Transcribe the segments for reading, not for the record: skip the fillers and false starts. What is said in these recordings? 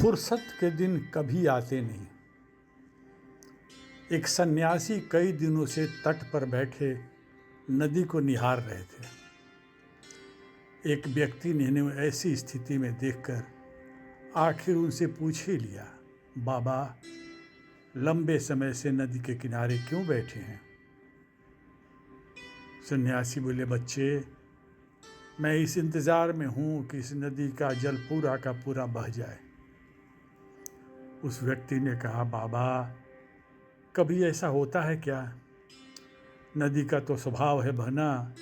फुर्सत के दिन कभी आते नहीं। एक सन्यासी कई दिनों से तट पर बैठे नदी को निहार रहे थे। एक व्यक्ति ने इन्हें ऐसी स्थिति में देखकर आखिर उनसे पूछ ही लिया, बाबा, लंबे समय से नदी के किनारे क्यों बैठे हैं? सन्यासी बोले, बच्चे, मैं इस इंतज़ार में हूँ कि इस नदी का जल पूरा का पूरा बह जाए। उस व्यक्ति ने कहा, बाबा, कभी ऐसा होता है क्या? नदी का तो स्वभाव है बहना,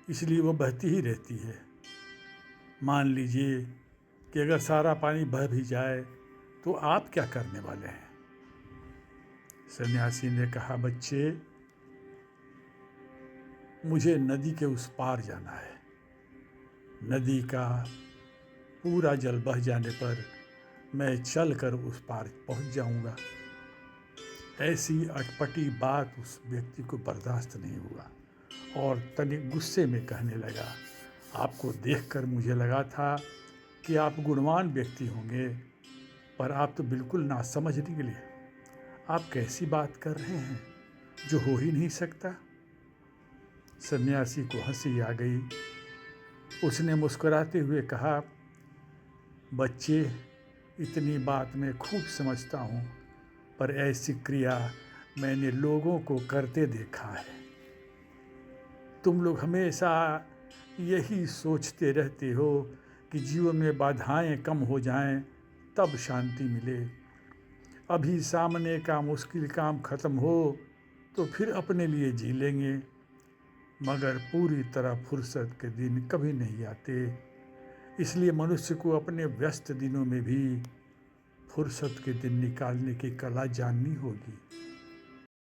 इसलिए वो बहती ही रहती है। मान लीजिए कि अगर सारा पानी बह भी जाए तो आप क्या करने वाले हैं? सन्यासी ने कहा, बच्चे, मुझे नदी के उस पार जाना है। नदी का पूरा जल बह जाने पर मैं चलकर उस पार पहुंच जाऊंगा। ऐसी अटपटी बात उस व्यक्ति को बर्दाश्त नहीं हुआ और तनिक गुस्से में कहने लगा, आपको देखकर मुझे लगा था कि आप गुणवान व्यक्ति होंगे, पर आप तो बिल्कुल नासमझ निकले। आप कैसी बात कर रहे हैं जो हो ही नहीं सकता। सन्यासी को हंसी आ गई। उसने मुस्कुराते हुए कहा, बच्चे, इतनी बात मैं खूब समझता हूँ, पर ऐसी क्रिया मैंने लोगों को करते देखा है। तुम लोग हमेशा यही सोचते रहते हो कि जीवन में बाधाएं कम हो जाएं तब शांति मिले। अभी सामने का मुश्किल काम ख़त्म हो तो फिर अपने लिए जी लेंगे, मगर पूरी तरह फुर्सत के दिन कभी नहीं आते। इसलिए मनुष्य को अपने व्यस्त दिनों में भी फुर्सत के दिन निकालने की कला जाननी होगी।